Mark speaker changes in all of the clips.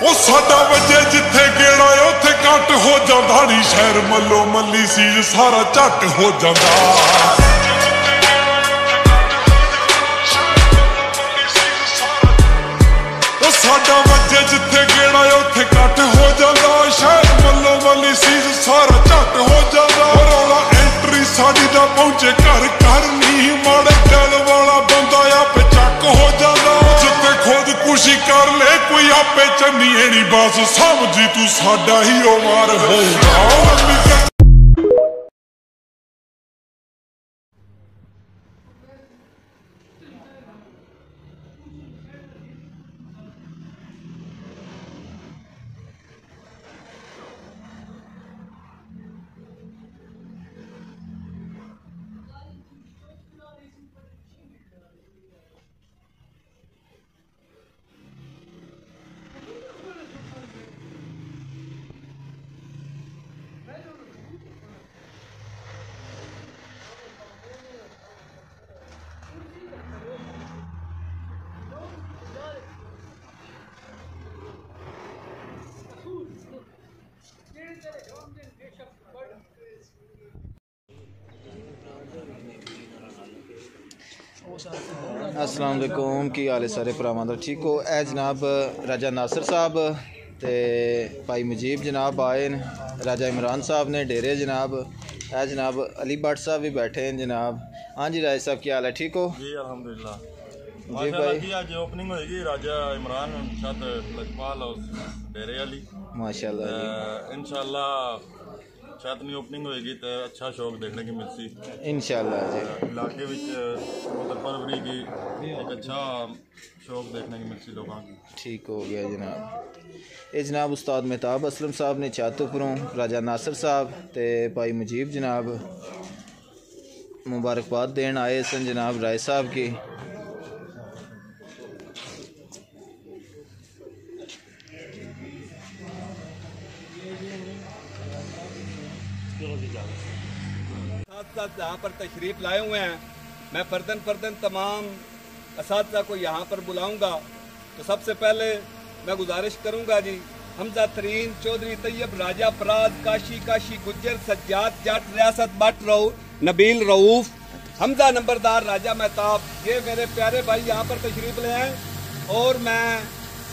Speaker 1: ਉਹ ਸਾਡਾ ਵਜੇ ਜਿੱਥੇ ਗੇੜਾ ਉੱਥੇ ਕੱਟ ਹੋ ਜਾਂਦਾ ਨੀ ਸ਼ਹਿਰ ਮੱਲੋ ਮੱਲੀ ਸੀ ਸਾਰਾ ਝੱਟ ਹੋ ਜਾਂਦਾ ਉਹ ਸਾਡਾ ਵਜੇ ਜਿੱਥੇ ਗੇੜਾ ਉੱਥੇ ਕੱਟ ਹੋ ਜਾਂਦਾ ਸ਼ਹਿਰ ਮੱਲੋ ਮੱਲੀ ਸੀ ਸਾਰਾ ਝੱਟ ਹੋ ਜਾਂਦਾ ਰੌਲਾ ਐਂਟਰੀ ਸਾਡੀ ਦਾ ਪਹੁੰਚੇ ਘਰ ਘਰ ਨਹੀਂ ਮਾੜੇ ਦਿਲ ਵਾਲਾ ਬੰਦਾ ਆਪੇ ਚੱਕ ਹੋ ਜਾਂਦਾ ਜਿੱਥੇ ਖੁਦ ਕੁਸ਼ੀ ਕਰ ਲੈ ਕੋਈ ਆਪੇ ਚੰਨੀ ਨੀ ਬਸ ਸਮਝੀ ਤੂੰ ਸਾਡਾ ਹੀ ਉਹ ਮਾਰ ਹੋਊਗਾ
Speaker 2: अस्सलाम वालेकुम की हाल है सारे भरावां दा ठीक हो। ए जनाब राजा नासिर साहब ते भाई मुजीब जनाब आए न, राजा इमरान साहब ने डेरे जनाब। ए जनाब अली भट्ट साहब भी बैठे हैं जनाब। हाँ जी राजा साहब क्या हाल है, ठीक हो?
Speaker 3: जी अल्हम्दुलिल्लाह।
Speaker 2: जी भाई
Speaker 3: जी आज ओपनिंग होएगी राजा इमरान छत लजपाल और डेरे वाली
Speaker 2: माशाल्लाह
Speaker 3: इंशाल्लाह छत नहीं ओपनिंग होएगी तो अच्छा शौक देखने की मिलसी
Speaker 2: इंशाल्लाह जी।
Speaker 3: इलाके कबूतर परवरी की एक अच्छा शौक देखने की मिलसी लोगों की।
Speaker 2: ठीक हो गया जनाब। ये जनाब उस्ताद मेहताब असलम साहब ने चातुपुरों, राजा नासिर साहब ते भाई मुजीब जनाब मुबारकबाद देन आए सन जनाब राय साहब की।
Speaker 4: यहाँ पर तशरीफ लाए हुए हैं, मैं फर्दन तमाम असातिज़ा को यहाँ पर बुलाऊंगा। तो सबसे पहले मैं गुजारिश करूंगा जी, हमजा तरीन चौधरी तैयब राजा फराज काशी गुज्जर सज्जाद जट रियासत बट नबील रऊफ हमजा नंबरदार राजा मेहताब, ये मेरे प्यारे भाई यहाँ पर तशरीफ ले आए। और मैं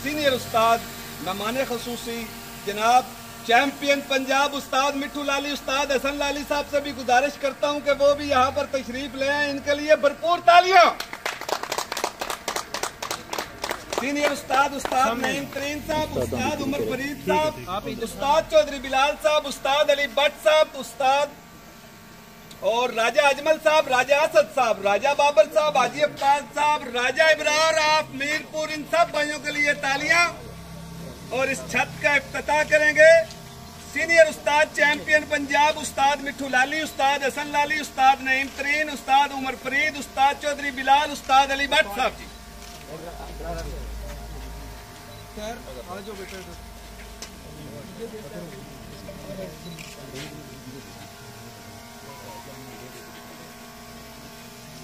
Speaker 4: सीनियर उस्ताद मेहमान खसूसी जनाब चैंपियन पंजाब उस्ताद मिठू लाली उस्ताद हसन लाली साहब से भी गुजारिश करता हूं कि वो भी यहाँ पर तशरीफ ले आए। इनके लिए भरपूर तालियां। सीनियर उस्ताद नईम तरीन साहब, उस्ताद उमर फरीद साहब, उस्ताद चौधरी बिलाल साहब, उस्ताद अली भट्ट साहब, उस्ताद और राजा अजमल साहब, राजा असद साहब, राजा बाबर साहब, हाजी अब्बास साहब, राजा इब्रार ऑफ मीरपुर, इन सब भाइयों के लिए तालियां। और इस छत का इफ्तिताह करेंगे सीनियर उस्ताद चैंपियन पंजाब उस्ताद मिठू लाली, उस्ताद हसन लाली, उस्ताद नईम तरीन, उस्ताद उमर फरीद, उस्ताद चौधरी बिलाल, उस्ताद अली भट्ट साहब जी।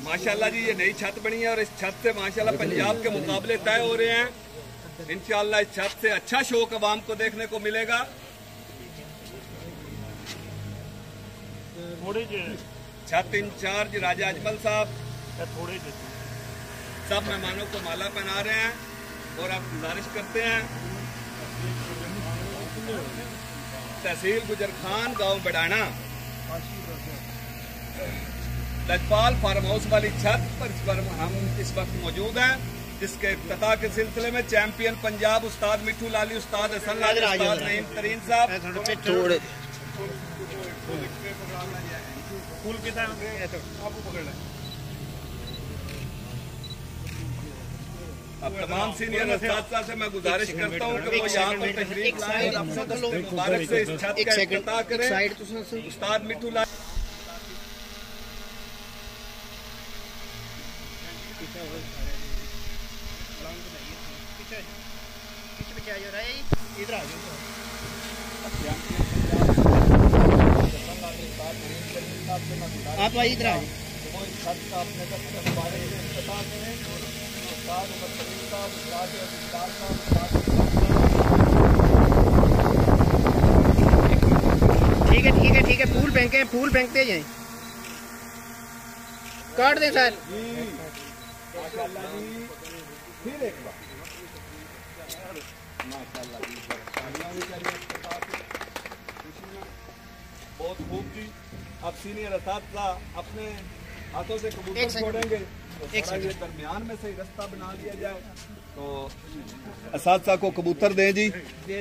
Speaker 4: माशाल्लाह जी ये नई छत बनी है और इस छत से माशाल्लाह पंजाब के मुकाबले तय हो रहे हैं। इंशाअल्लाह इस छत से अच्छा शौक अवाम को देखने को मिलेगा। छत इंचार्ज राजा अजमल साहब सब मेहमानों को माला पहना रहे हैं और आप गुजारिश करते हैं तहसील गुजर खान गांव बडाना लजपाल फार्म हाउस वाली छत पर हम इस वक्त मौजूद हैं, जिसके इफ्तिताह के सिलसिले में चैंपियन पंजाब उस्ताद मिठू लाली, उस्ताद हसन लाली, उस्ताद नईम तरीन साहब अब तमाम सीनियर असातिज़ा से मैं गुजारिश करता हूँ कि वो यहाँ पर तशरीफ लाएं और अपने दस्ते मुबारक से इस छत का इफ्तिताह करें। उस्ताद मिठू लाली
Speaker 5: आप आइए इधर आइए। ठीक है फूल फेंकते जाएं, काट दें सर।
Speaker 4: फिर एक बार बहुत खूब जी। अब सीनियर असातिज़ा अपने हाथों से कबूतर छोड़ेंगे तो थोड़ा ये दरमियान में से ही रास्ता बना लिया जाए। तो असातिज़ा को कबूतर दें जी,
Speaker 5: दे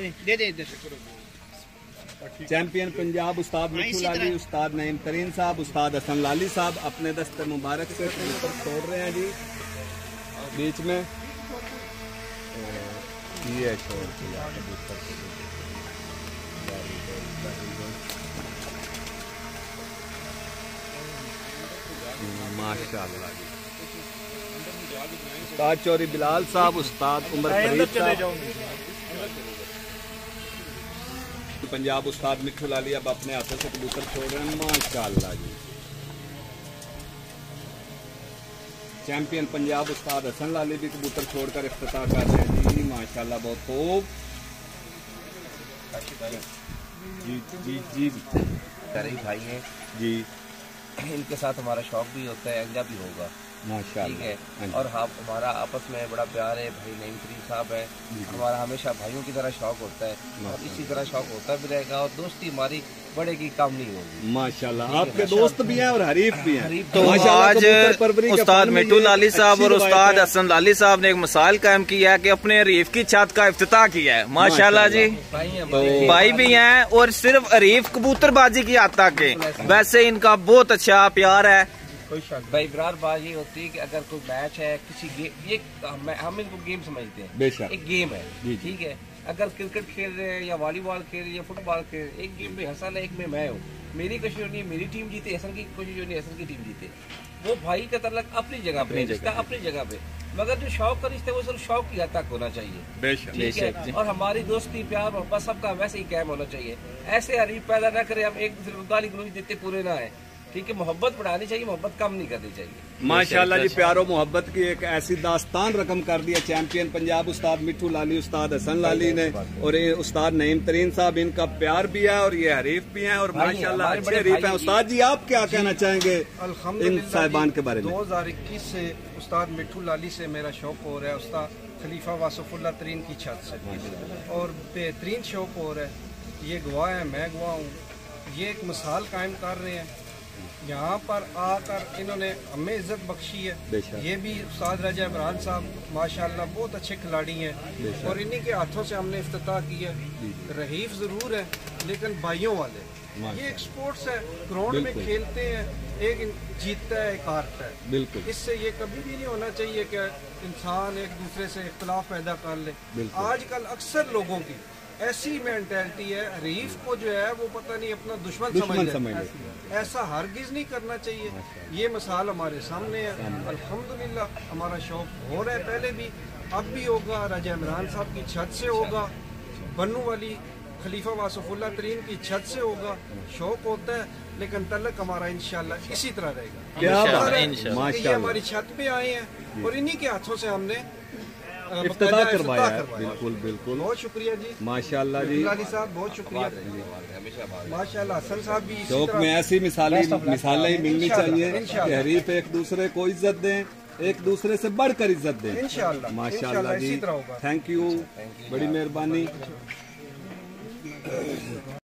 Speaker 4: चैंपियन पंजाब उस्ताद मिठू लाली, उस्ताद नईम तरीन साहब, उस्ताद हसन लाली साहब अपने दस्ते मुबारक से कबूतर छोड़ रहे हैं जी बीच में। ये छोड़ दिया कबूतर माशाअल्लाह जी। उस्ताद चौधरी बिलाल साहब, उस्ताद उमर फरीद साहब, पंजाब उस्ताद मिठू लाली अब अपने हाथों से कबूतर छोड़ रहे हैं माशाअल्लाह जी। चैंपियन पंजाब उस्ताद हसन लाली भी कबूतर छोड़कर इफ्तिताह कर रहे हैं जी माशाअल्लाह, बहुत खूब जी जी जी
Speaker 6: प्यारे भाई हैं
Speaker 4: जी,
Speaker 6: इनके साथ हमारा शौक भी होता है, अगला भी होगा।
Speaker 4: माशाल्लाह।
Speaker 6: ठीक है। और हमारा आपस में बड़ा प्यार है, भाई नईम तरीन साहब है, हमारा हमेशा भाइयों की तरह शौक होता है और इसी तरह शौक होता भी रहेगा और दोस्ती हमारी बड़े की कम नहीं होगी
Speaker 4: माशाल्लाह। आपके दोस्त भी हैं और हरीफ भी हैं।
Speaker 2: तो आज उस्ताद मिट्टू लाली साहब और उस्ताद हसन लाली साहब ने एक मिसाल कायम किया है कि अपने हरीफ की छत का इफ्तिताह किया है माशाल्लाह जी। भाई भी हैं और सिर्फ हरीफ कबूतरबाजी की आता के, वैसे इनका बहुत अच्छा प्यार है।
Speaker 6: भाई इबरार बात ये होती है कि अगर कोई मैच है किसी गेम, ये हम इनको गेम समझते हैं,
Speaker 4: बेशक
Speaker 6: एक गेम है, ठीक है। अगर क्रिकेट खेल रहे हैं या वॉलीबॉल खेल रहे हैं या फुटबॉल खेल रहे हैं, एक गेम में हसन है, एक में मैं हूँ, मेरी कोशिश होनी है मेरी टीम जीते, हसन की कोशिश होनी है हसन की टीम जीते। वो भाई का तल्लक अपनी जगह पे, रिश्ता अपनी जगह पे, मगर जो शौक का रिश्ता है वो सिर्फ शौक की हद तक होना चाहिए, ठीक है। और हमारी दोस्ती प्यार मोहब्बत सबका वैसे ही कायम होना चाहिए। ऐसे हरीफ पैदा न करें, हम एक दूसरे को गाली गलौज देते पूरे ना है, ठीक है। मोहब्बत बढ़ानी चाहिए, मोहब्बत कम नहीं करनी चाहिए।
Speaker 4: माशाल्लाह जी, प्यारो मोहब्बत की एक ऐसी दास्तान रकम कर दिया चैंपियन पंजाब उस्ताद मिट्टू लाली, उस्ताद हसन लाली ने, और ये उस्ताद नईम तरीन साहब, इनका प्यार भी है और ये हरीफ भी हैं और माशाल्लाह अच्छे हरीफ हैं। उस्ताद जी, आप क्या कहना चाहेंगे इन साहिबान के बारे में?
Speaker 7: 2021 से उस्ताद मिट्टू लाली से मेरा शौक हो रहा है, उस्ताद खलीफा वासफुल्लाह तरीन की छत से, और बेहतरीन शौक हो रहा है। ये गवाह है, मैं गवाह हूँ। ये एक मिसाल कायम कर रहे हैं, यहाँ पर आकर इन्होंने हमें इज्जत बख्शी है। ये भी उस्ताद राजा इमरान साहब माशाल्लाह बहुत अच्छे खिलाड़ी हैं और इन्हीं के हाथों से हमने इफ्तिताह किया। रहीफ ज़रूर है लेकिन भाइयों वाले, ये एक स्पोर्ट्स है, ग्राउंड में खेलते हैं, एक जीतता है एक हारता है, बिल्कुल। इससे ये कभी भी नहीं होना चाहिए कि इंसान एक दूसरे से इख्तिलाफ पैदा कर ले। आजकल अक्सर लोगों की ऐसी मेंटालिटी है, हरीफ को जो है वो पता नहीं अपना दुश्मन समझ ले। ऐसा हरगिज नहीं करना चाहिए। ये मिसाल हमारे सामने है, अल्हम्दुलिल्लाह हमारा शौक हो रहा है, पहले भी अब भी होगा। राजा इमरान साहब की छत से होगा, बन्नू वाली खलीफा वासफुल्लाह तरीन की छत से होगा। शौक होता है लेकिन तलक हमारा इंशाल्लाह इसी तरह रहेगा। ये हमारी छत पे आए हैं और इन्हीं के हाथों से हमने
Speaker 4: इफ्तिताह करवाया है। बिल्कुल बिल्कुल,
Speaker 7: बहुत शुक्रिया जी,
Speaker 4: माशाल्लाह जी।
Speaker 7: लाली साहब बहुत शुक्रिया, माशाल्लाह। हसन साहब भी
Speaker 4: शौक में ऐसी मिसालें मिलनी चाहिए कि हरीफ एक दूसरे को इज्जत दें, एक दूसरे से बढ़कर इज्जत दें इंशाल्लाह। माशाल्लाह जी, थैंक यू, बड़ी मेहरबानी।